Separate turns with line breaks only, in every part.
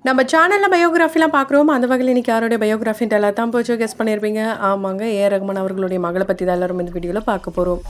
நம்ம சேனல்ல பயோகிராஃபிலாம் பார்க்குறோம். அந்த வகையில் இன்னைக்கு யாருடைய பயோகிராஃபின்ட்டு எல்லாம் தான் போச்சு கெஸ் பண்ணியிருப்பீங்க. ஆமாங்க, ஏ.ஆர். ரகுமான் அவர்களுடைய மகளை பற்றி தான் எல்லாரும் இந்த வீடியோவில் பார்க்க போகிறோம்.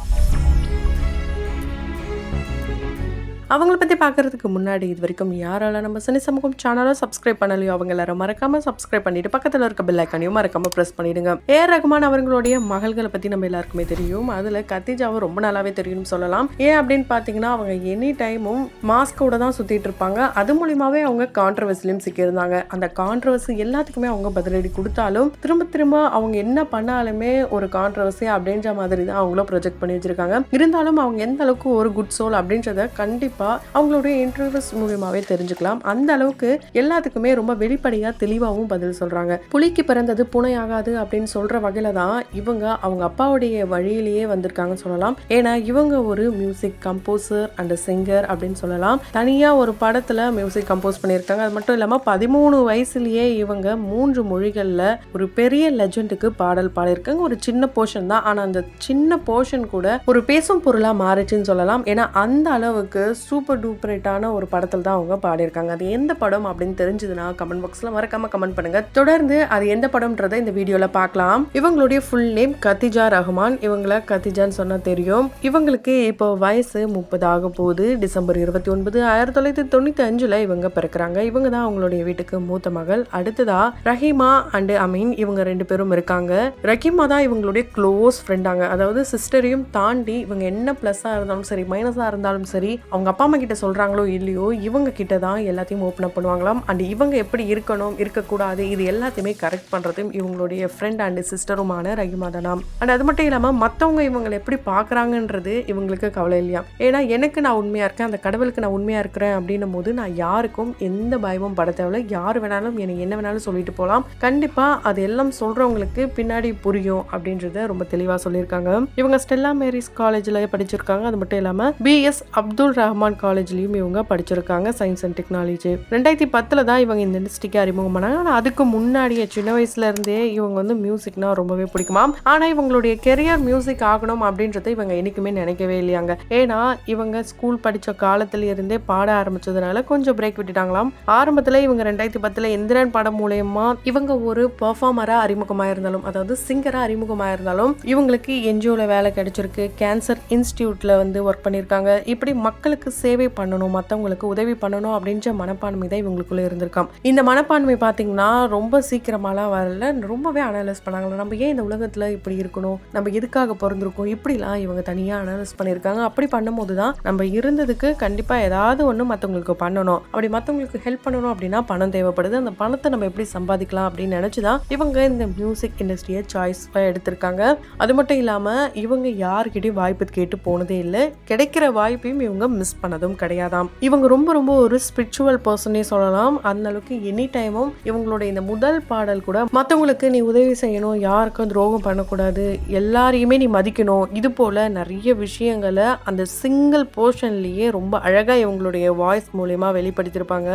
அவங்கள பற்றி பார்க்குறதுக்கு முன்னாடி இது வரைக்கும் யாரால நம்ம சினி சமூகம் சேனலை சப்ஸ்கிரைப் பண்ணலையோ அவங்க எல்லாரும் மறக்காமல் சப்ஸ்கிரைப் பண்ணிட்டு பக்கத்தில் இருக்க பெல் ஐக்கானையும் மறக்காமல் ப்ரெஸ் பண்ணிடுங்க. ஏ.ஆர். ரகுமான் அவர்களுடைய மகள்களை பற்றி நம்ம எல்லாருக்குமே தெரியும். அதில் கத்திஜாவை ரொம்ப நாளாவே தெரியும்னு சொல்லலாம். ஏன் அப்படின்னு பார்த்தீங்கன்னா அவங்க எனி டைமும் மாஸ்கோட தான் சுற்றிட்டு இருப்பாங்க. அது மூலியமாகவே அவங்க கான்ட்ரவர்சிலையும் சிக்கியிருந்தாங்க. அந்த கான்ட்ரவர்சி எல்லாத்துக்குமே அவங்க பதிலடி கொடுத்தாலும் திரும்ப அவங்க என்ன பண்ணாலுமே ஒரு கான்ட்ரவர்சி அப்படின்ற மாதிரி தான் அவங்களும் ப்ரொஜெக்ட் பண்ணி வச்சிருக்காங்க. இருந்தாலும் அவங்க எந்த அளவுக்கு ஒரு குட் சோல் அப்படின்றத கண்டிப்பாக அவங்களுடைய இன்டர்வியூஸ் மூலியமாவே தெரிஞ்சுக்கலாம். அந்த அளவுக்கு எல்லாத்துக்குமே ரொம்ப வெளிப்படையா தெளிவாகவும் பதில் சொல்றாங்க. புலிக்கு பிறந்தது பூனை ஆகாது அப்படின்னு சொல்ற வகையில தான் இவங்க அவங்க அப்பாவுடைய வழியிலேயே வந்திருக்காங்கன்னு சொல்லலாம். ஏன்னா இவங்க ஒரு மியூசிக் கம்போசர் அண்ட் சிங்கர் அப்படின்னு சொல்லலாம். தனியா ஒரு படத்துல மியூசிக் கம்போஸ் பண்ணியிருக்காங்க. அது மட்டும் இல்லாம 13 வயசுலயே இவங்க 3 மொழிகள்ல ஒரு பெரிய லெஜெண்டுக்கு பாடல் பாடியிருக்காங்க. ஒரு சின்ன போர்ஷன் தான், ஆனா அந்த சின்ன போர்ஷன் கூட ஒரு பேசும் பொருளா மாறிச்சுன்னு சொல்லலாம். ஏன்னா அந்த அளவுக்கு சூப்பர் டூப்பரேட்டான ஒரு படத்தில் தான் அவங்க பாடியிருக்காங்க. அது எந்த படம் அப்படின்னு தெரிஞ்சதுன்னா கமெண்ட் பாக்ஸ்ல மறக்காம கமெண்ட் பண்ணுங்க. தொடர்ந்து அது எந்த படம்ன்றதை இந்த வீடியோல பார்க்கலாம். இவங்களுடைய ஃபுல் நேம் கத்திஜா ரஹ்மான். இவங்கள கத்திஜான்னு சொன்னா தெரியும். இவங்களுக்கு இப்போ வயசு 30 ஆக போகுது. டிசம்பர் 29, 1995 இவங்க பிறக்கிறாங்க. இவங்க தான் அவங்களுடைய வீட்டுக்கு மூத்த மகள். அடுத்ததா ரஹீமா அண்ட் அமீன் இவங்க 2 பேரும் இருக்காங்க. ரஹீமா தான் இவங்களுடைய க்ளோஸ் ஃப்ரெண்டாங்க. அதாவது சிஸ்டரையும் தாண்டி இவங்க என்ன பிளஸ்ஸா இருந்தாலும் சரி மைனஸா இருந்தாலும் சரி அவங்க அப்பா அம்மா கிட்ட சொல்றாங்களோ இல்லையோ இவங்க கிட்ட தான் எல்லாத்தையும் ஓப்பன் அப் பண்ணுவாங்களாம். அண்ட் இவங்க எப்படி இருக்கணும் இருக்கக்கூடாது இது எல்லாத்தையுமே கரெக்ட் பண்றதும் இவங்களுடைய ஃப்ரெண்ட் அண்ட் சிஸ்டருமான ரஹீமா தானாம். அண்ட் அது மட்டும் இல்லாம மற்றவங்க இவங்களை எப்படி பார்க்குறாங்கன்றது இவங்களுக்கு கவலை இல்லையா. ஏன்னா எனக்கு நான் உண்மையா இருக்கேன், அந்த கடவுளுக்கு நான் உண்மையா இருக்கிறேன் அப்படின்னும் போது நான் யாருக்கும் எந்த பயமும் பட தேவையில்லை. யார் வேணாலும் எனக்கு என்ன வேணாலும் சொல்லிட்டு போகலாம். கண்டிப்பா அது எல்லாம் சொல்றவங்களுக்கு பின்னாடி புரியும் அப்படின்றத ரொம்ப தெளிவா சொல்லியிருக்காங்க. இவங்க ஸ்டெல்லா மேரிஸ் காலேஜ்ல படிச்சிருக்காங்க. அது மட்டும் இல்லாம பிஎஸ் அப்துல் ரஹ்மான் காலேஜ்லயும் இவங்க படிச்சிருக்காங்க சயின்ஸ் அண்ட் டெக்னாலஜி. 2010 தான் இவங்க இந்த இண்டஸ்ட்ரிக்கு அறிமுகம் பண்ணாங்க. ஆனால் அதுக்கு முன்னாடியே சின்ன வயசுல இருந்தே இவங்க வந்து மியூசிக்னா ரொம்பவே பிடிக்குமாம். ஆனா இவங்களுடைய கெரியர் மியூசிக் ஆகணும் அப்படின்றத இவங்க என்னைக்குமே நினைக்கவே இல்லையாங்க. ஏன்னா இவங்க ஸ்கூல் படிச்ச காலத்துல இருந்தே பாட ஆரம்பிச்சதுனால கொஞ்சம் பிரேக் விட்டுட்டாங்களாம். ஆரம்பத்துல இவங்க 2010 எந்திரன் படம் மூலயமா இவங்க ஒரு பெர்ஃபார்மரா அறிமுகமாயிருந்தாலும் அதாவது சிங்கரா அறிமுகமாயிருந்தாலும் இவங்களுக்கு என்ஜிஓல வேலை கிடைச்சிருக்கு. கேன்சர் இன்ஸ்டிடியூட்ல வந்து ஒர்க் பண்ணியிருக்காங்க. இப்படி மக்களுக்கு சேவை பண்ணணும், மற்றவங்களுக்கு உதவி பண்ணணும் அப்படின்ற மனப்பான்மை தான் இவங்களுக்குள்ள இருந்திருக்காம். இந்த மனப்பான்மை பார்த்தீங்கன்னா ரொம்ப சீக்கிரமாலாம் வரல, ரொம்பவே அனலைஸ் பண்ணாங்க. நம்ம ஏன் இந்த உலகத்தில் இப்படி இருக்கணும், நம்ம எதுக்காக பிறந்திருக்கோம், இப்படிலாம் இவங்க தனியாக அனலைஸ் பண்ணியிருக்காங்க. அப்படி பண்ணும்போது தான் நம்ம இருந்ததுக்கு கண்டிப்பாக ஏதாவது ஒன்று மற்றவங்களுக்கு பண்ணணும், அப்படி மற்றவங்களுக்கு ஹெல்ப் பண்ணணும் அப்படின்னா பணம் தேவைப்படுது. அந்த பணத்தை நம்ம எப்படி சம்பாதிக்கலாம் அப்படின்னு நினச்சி தான் இவங்க இந்த மியூசிக் இண்டஸ்ட்ரியை சாய்ஸ் எடுத்திருக்காங்க. அது மட்டும் இல்லாமல் இவங்க யாருக்கிட்டையும் வாய்ப்பு கேட்டு போனதே இல்லை. கிடைக்கிற வாய்ப்பையும் இவங்க மிஸ் பண்ணதும் கிடையாதாம். இவங்க ரொம்ப ஒரு ஸ்பிரிச்சுவல் பர்சனே சொல்லலாம். அந்த அளவுக்கு எனி டைமும் இவங்களோட இந்த முதல் பாடல் கூட மற்றவங்களுக்கு நீ உதவி செய்யணும், யாருக்கும் துரோகம் பண்ணக்கூடாது, எல்லாரையுமே நீ மதிக்கணும், இது போல நிறைய விஷயங்களை அந்த சிங்கிள் போர்ஷன்லயே ரொம்ப அழகா இவங்களுடைய வாய்ஸ் மூலமா வெளிப்படுத்தியிருப்பாங்க.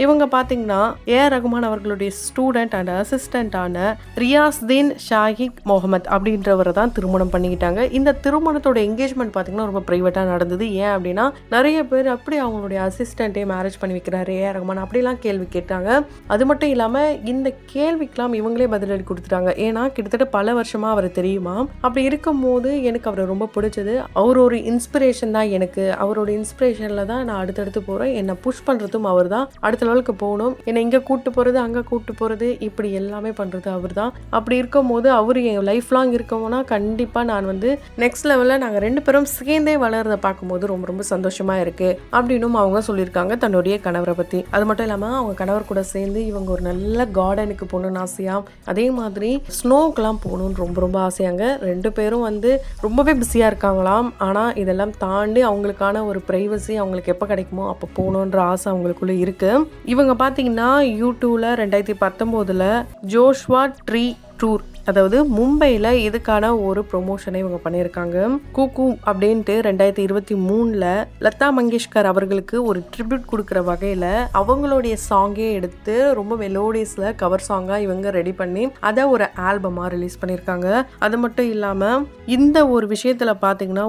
இவங்க பாத்தீங்கன்னா ஏ.ஆர். ரகுமான் அவர்களுடைய ஸ்டூடெண்ட் அண்ட் அசிஸ்டன்டான ரியாஸ்தீன் ஷாஹிக் முகமது அப்படின்றவரை தான் திருமணம் பண்ணிக்கிட்டாங்க. இந்த திருமணத்தோட என்கேஜ்மெண்ட் பாத்தீங்கன்னா ரொம்ப பிரைவேட்டா நடந்தது. ஏன் அப்படின்னா நிறைய பேர் அப்படி அவங்களுடைய அசிஸ்டன்ட்டே மேரேஜ் பண்ணி வைக்கிறாரு ஏ.ஆர். ரகுமான் அப்படிலாம் கேள்வி கேட்டாங்க. அது மட்டும் இல்லாமல் இந்த கேள்விக்கெல்லாம் இவங்களே பதிலடி கொடுத்துட்டாங்க. ஏன்னா கிட்டத்தட்ட பல வருஷமா அவர் தெரியுமா. அப்படி இருக்கும் போது எனக்கு அவரை ரொம்ப பிடிச்சது. அவர் ஒரு இன்ஸ்பிரேஷன் தான் எனக்கு. அவரோட இன்ஸ்பிரேஷன்ல தான் நான் அடுத்தடுத்து போகிறேன். என்னை புஷ் பண்ணுறதும் அவர் தான். அடுத்த லெவலுக்கு போகணும், என்னை இங்கே கூப்பிட்டு போகிறது அங்கே கூப்பிட்டு போகிறது இப்படி எல்லாமே பண்ணுறது அவர் தான். அப்படி இருக்கும் போது அவர் என் லைஃப் லாங் இருக்கோம்னா கண்டிப்பாக நான் வந்து நெக்ஸ்ட் லெவலில் நாங்கள் 2 பேரும் சேர்ந்தே வளர்றதை பார்க்கும்போது ரொம்ப சந்தோஷமாக இருக்குது அப்படின்னு அவங்க சொல்லியிருக்காங்க தன்னுடைய கணவரை பற்றி. அது மட்டும் இல்லாமல் அவங்க கணவர் கூட சேர்ந்து இவங்க ஒரு நல்ல கார்டனுக்கு போகணும்னு ஆசையா, அதே மாதிரி ஸ்னோக்கெலாம் போகணும்னு ரொம்ப ஆசையாங்க. 2 பேரும் வந்து ரொம்பவே பிஸியாக இருக்காங்களாம். ஆனால் இதெல்லாம் தாண்டி அவங்களுக்கான ஒரு ப்ரைவசி அவங்களுக்கு எப்போ கிடைக்குமோ அப்போ போகணுன்ற ஆசை அவங்களுக்குள்ள இருக்கு. இவங்க பார்த்தீங்கன்னா யூடியூப்ல 2019 ஜோஷ்வா ட்ரீ டூர், அதாவது மும்பையில் இதுக்கான ஒரு ப்ரொமோஷனை இவங்க பண்ணியிருக்காங்க. கூக்கு அப்படின்ட்டு 2023 லதா மங்கேஷ்கர் அவர்களுக்கு ஒரு ட்ரிபியூட் கொடுக்குற வகையில் அவங்களுடைய சாங்கே எடுத்து ரொம்ப மெலோடியஸில் கவர் சாங்காக இவங்க ரெடி பண்ணி அதை ஒரு ஆல்பமாக ரிலீஸ் பண்ணியிருக்காங்க. அது மட்டும் இல்லாமல் இந்த ஒரு விஷயத்தில் பார்த்தீங்கன்னா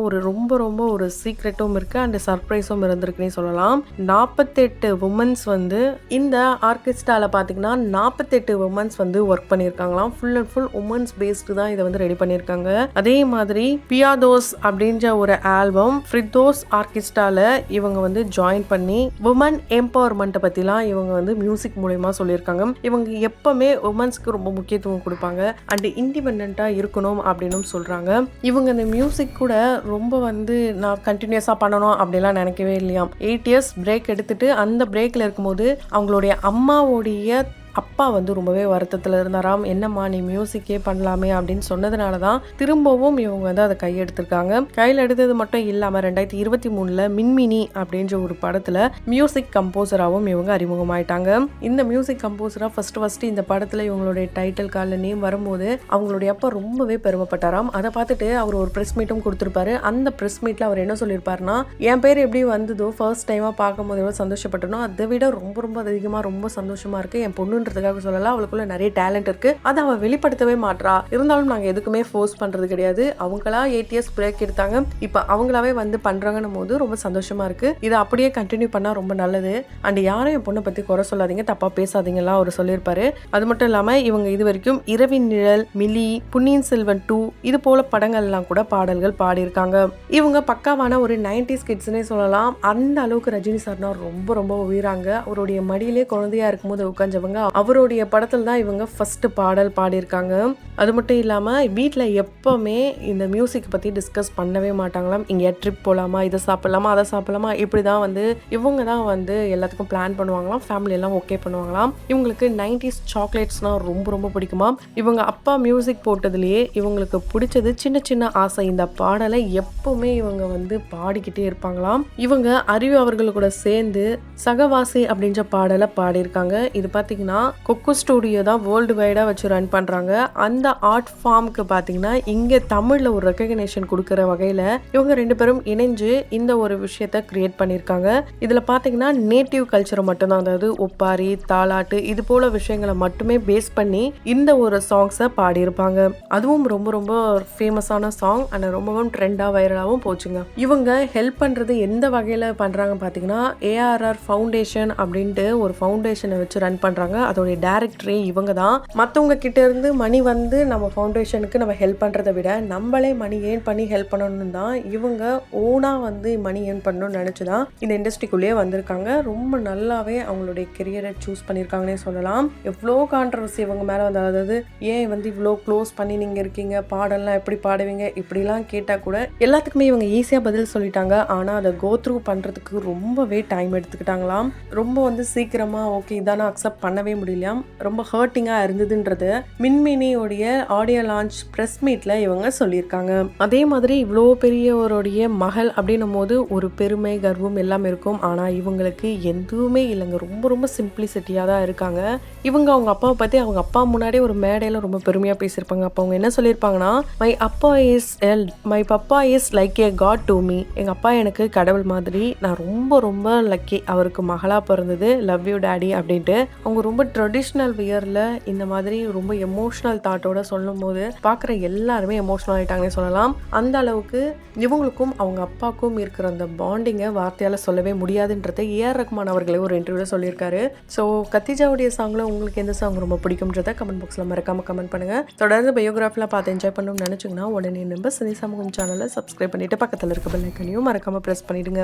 ரொம்ப ஒரு சீக்ரெட்டும் இருக்குது அண்ட் சர்ப்ரைஸும் இருந்திருக்குன்னே சொல்லலாம். 48 உமன்ஸ் வந்து இந்த ஆர்கெஸ்ட்ராவில் பார்த்தீங்கன்னா 48 உமன்ஸ் வந்து ஒர்க் பண்ணியிருக்காங்களாம். Full and full womens based தான் இதை வந்து ரெடி பண்ணியிருக்காங்க. அதே மாதிரி பியாதோஸ் அப்படின்ற ஒரு ஆல்பம் ஃப்ரிதோஸ் ஆர்கெஸ்ட்ரால இவங்க வந்து ஜாயின் பண்ணி உமன் எம்பவர்மெண்ட் பத்திலாம் இவங்க வந்து மியூசிக் மூலமா சொல்லியிருக்காங்க. இவங்க எப்பவுமே உமன்ஸ்க்கு ரொம்ப முக்கியத்துவம் கொடுப்பாங்க அண்ட் இண்டிபெண்டா இருக்கணும் அப்படின்னு சொல்றாங்க. இவங்க இந்த மியூசிக் கூட ரொம்ப வந்து நான் கண்டினியூஸா பண்ணணும் அப்படிலாம் நினைக்கவே இல்லையாம். 8 இயர்ஸ் பிரேக் எடுத்துட்டு அந்த பிரேக்ல இருக்கும்போது அவங்களுடைய அம்மாவுடைய அப்பா வந்து ரொம்பவே வருத்தத்தில் இருந்தாராம். என்னம்மா நீ மியூசிக்கே பண்ணலாமே அப்படின்னு சொன்னதுனால தான் திரும்பவும் இவங்க வந்து அதை கையெடுத்திருக்காங்க. கையில் எடுத்தது மட்டும் இல்லாமல் 2023 மின்மினி அப்படின்ற ஒரு படத்தில் மியூசிக் கம்போசராகவும் இவங்க அறிமுகமாயிட்டாங்க. இந்த மியூசிக் கம்போசராக ஃபர்ஸ்ட் இந்த படத்தில் இவங்களுடைய டைட்டில் கார்டில் நேம் வரும்போது அவங்களுடைய அப்பா ரொம்பவே பெருமைப்பட்டாராம். அதை பார்த்துட்டு அவர் ஒரு ப்ரெஸ் மீட்டும் கொடுத்துருப்பாரு. அந்த ப்ரெஸ் மீட்டில் அவர் என்ன சொல்லியிருப்பாருன்னா, என் பேர் எப்படி வந்ததோ ஃபர்ஸ்ட் டைமாக பார்க்கும்போது எவ்வளோ சந்தோஷப்பட்டனோ அதை விட ரொம்ப அதிகமாக ரொம்ப சந்தோஷமாக இருக்குது. என் பொண்ணு சொல்லலாம், அவளுக்குள்ள நிறைய டேலண்ட் இருக்கு, அதை அவ வெளிப்படுத்தவே மாட்றா. இருந்தாலும் நாங்க எதுக்குமே ஃபோர்ஸ் பண்றது கிடையாது. அவங்களா 8 இயர்ஸ் பிரேக் எடுத்தாங்க, இப்ப அவங்களாவே வந்து பண்றாங்கன்னும் போது ரொம்ப சந்தோஷமா இருக்கு. இதை அப்படியே கண்டினியூ பண்ணா ரொம்ப நல்லது. அண்ட் யாரும் என் பொண்ணை பத்தி குறை சொல்லாதீங்க, தப்பா பேசாதீங்கலாம் அவர் சொல்லியிருப்பாரு. அது மட்டும் இல்லாம இவங்க இது வரைக்கும் இரவின் நிழல், மிலி, பொன்னியின் செல்வன் 2 இது போல படங்கள்லாம் கூட பாடல்கள் பாடியிருக்காங்க. இவங்க பக்காவான ஒரு 90s கிட்ஸ்னே சொல்லலாம். அந்த அளவுக்கு ரஜினி சார்னா ரொம்ப உயிராங்க. அவருடைய மடியிலே குழந்தையா இருக்கும்போது உட்கார்ந்தவங்க. அவருடைய படத்தில் தான் இவங்க ஃபர்ஸ்ட் பாடல் பாடியிருக்காங்க. அது மட்டும் இல்லாமல் வீட்டில் எப்போவுமே இந்த மியூசிக் பற்றி டிஸ்கஸ் பண்ணவே மாட்டாங்களாம். இங்கே ட்ரிப் போகலாமா, இதை சாப்பிடலாமா, அதை சாப்பிடலாமா, இப்படி தான் வந்து இவங்க தான் வந்து எல்லாத்துக்கும் பிளான் பண்ணுவாங்களாம். ஃபேமிலியெல்லாம் ஓகே பண்ணுவாங்களாம். இவங்களுக்கு 90s சாக்லேட்ஸ்னால் ரொம்ப பிடிக்குமா. இவங்க அப்பா மியூசிக் போட்டதுலேயே இவங்களுக்கு பிடிச்சது சின்ன ஆசை. இந்த பாடலை எப்பவுமே இவங்க வந்து பாடிக்கிட்டே இருப்பாங்களாம். இவங்க அறிவு அவர்கள் கூட சேர்ந்து சகவாசி அப்படின்ற பாடலை பாடியிருக்காங்க. இது பார்த்தீங்கன்னா கொக்கு ஸ்டுடியோ தான் வேர்ல்டு வைடாக வச்சு ரன் பண்ணுறாங்க. அந்த ஆர்ட் ஃபார்முக்கு பார்த்தீங்கன்னா இங்கே தமிழில் ஒரு ரெக்கக்னேஷன் கொடுக்குற வகையில் இவங்க 2 பேரும் இணைஞ்சு இந்த ஒரு விஷயத்தை கிரியேட் பண்ணியிருக்காங்க. இதில் பார்த்தீங்கன்னா நேட்டிவ் கல்ச்சரை மட்டும்தான், அதாவது ஒப்பாரி, தாலாட்டு இது போல விஷயங்களை மட்டுமே பேஸ் பண்ணி இந்த ஒரு சாங்ஸை பாடியிருப்பாங்க. அதுவும் ரொம்ப ஃபேமஸான சாங் அண்ட் ரொம்பவும் ட்ரெண்டாக வைரலாகவும் போச்சுங்க. இவங்க ஹெல்ப் பண்ணுறது எந்த வகையில் பண்ணுறாங்க பார்த்தீங்கன்னா, ARR ஃபவுண்டேஷன் அப்படின்ட்டு ஒரு ஃபவுண்டேஷனை வச்சு ரன் பண்ணுறாங்க. அதோடைய டைரக்டரே இவங்க தான். மற்றவங்க கிட்ட இருந்து மணி வந்து நம்ம ஃபவுண்டேஷனுக்கு நம்ம ஹெல்ப் பண்ணுறதை விட நம்மளே மணி ஏர்ன் பண்ணி ஹெல்ப் பண்ணணும்னு தான் இவங்க ஓனாக வந்து மணி ஏர்ன் பண்ணணும்னு நினச்சி தான் இந்த இண்டஸ்ட்ரிக்குள்ளேயே வந்திருக்காங்க. ரொம்ப நல்லாவே அவங்களுடைய கெரியரை சூஸ் பண்ணியிருக்காங்கன்னே சொல்லலாம். எவ்வளோ கான்ட்ரவர்சி இவங்க மேலே வந்து, அதாவது ஏன் வந்து இவ்வளோ க்ளோஸ் பண்ணி நீங்கள் இருக்கீங்க, பாடலாம் எப்படி பாடுவீங்க இப்படிலாம் கேட்டால் கூட எல்லாத்துக்குமே இவங்க ஈஸியாக பதில் சொல்லிட்டாங்க. ஆனால் அதை கோ த்ரூ பண்ணுறதுக்கு ரொம்பவே டைம் எடுத்துக்கிட்டாங்களாம். ரொம்ப வந்து சீக்கிரமாக ஓகே இதான அக்செப்ட் பண்ணவே முடியலையாம். ரொம்ப ஹர்ட்டிங்காக இருந்ததுன்றது மின்மினியோடைய ஆடியோ லான்ச் ப்ரெஸ் மீட்டில் இவங்க சொல்லியிருக்காங்க. அதே மாதிரி இவ்வளோ பெரியவருடைய மகள் அப்படின்னும் போது ஒரு பெருமை, கர்வம் எல்லாம் இருக்கும். ஆனால் இவங்களுக்கு எதுவுமே இல்லைங்க. ரொம்ப சிம்பிளிசிட்டியாக தான் இருக்காங்க. இவங்க அவங்க அப்பாவை பற்றி அவங்க அப்பா முன்னாடியே ஒரு மேடையில் ரொம்ப பெருமையாக பேசியிருப்பாங்க. அப்போ அவங்க என்ன சொல்லியிருப்பாங்கன்னா, my papa is like a god to me. எங்கள் அப்பா எனக்கு கடவுள் மாதிரி, நான் ரொம்ப லக்கி அவருக்கு மகளாக பிறந்தது, லவ் யூ டேடி அப்படின்ட்டு அவங்க ரொம்ப ட்ரெடிஷ்னல் வியரில் இந்த மாதிரி ரொம்ப எமோஷ்னல் தாட்டோட சொல்லும் போது பார்க்குற எல்லாருமே எமோஷ்னல் ஆகிட்டாங்கன்னு சொல்லலாம். அந்த அளவுக்கு இவங்களுக்கும் அவங்க அப்பாவுக்கும் இருக்கிற அந்த பாண்டிங்கை வார்த்தையால் சொல்லவே முடியாதுன்றதை AR ரஹ்மான் அவர்களே ஒரு இன்டர்வியூவில் சொல்லியிருக்காரு. ஸோ கத்திஜாவுடைய சாங்கில் உங்களுக்கு எந்த சாங் ரொம்ப பிடிக்கும்ன்றதை கமெண்ட் பாக்ஸில் மறக்காமல் கமெண்ட் பண்ணுங்கள். தொடர்ந்து பயோகிராஃபிலாம் பார்த்து என்ஜாய் பண்ணணும்னு நினச்சிங்கன்னா உடனே நம்ம சினி சமூகம் சேனலை சப்ஸ்கிரைப் பண்ணிவிட்டு பக்கத்தில் இருக்க பெல் ஐக்கனையும் மறக்காமல் ப்ரெஸ் பண்ணிவிடுங்க.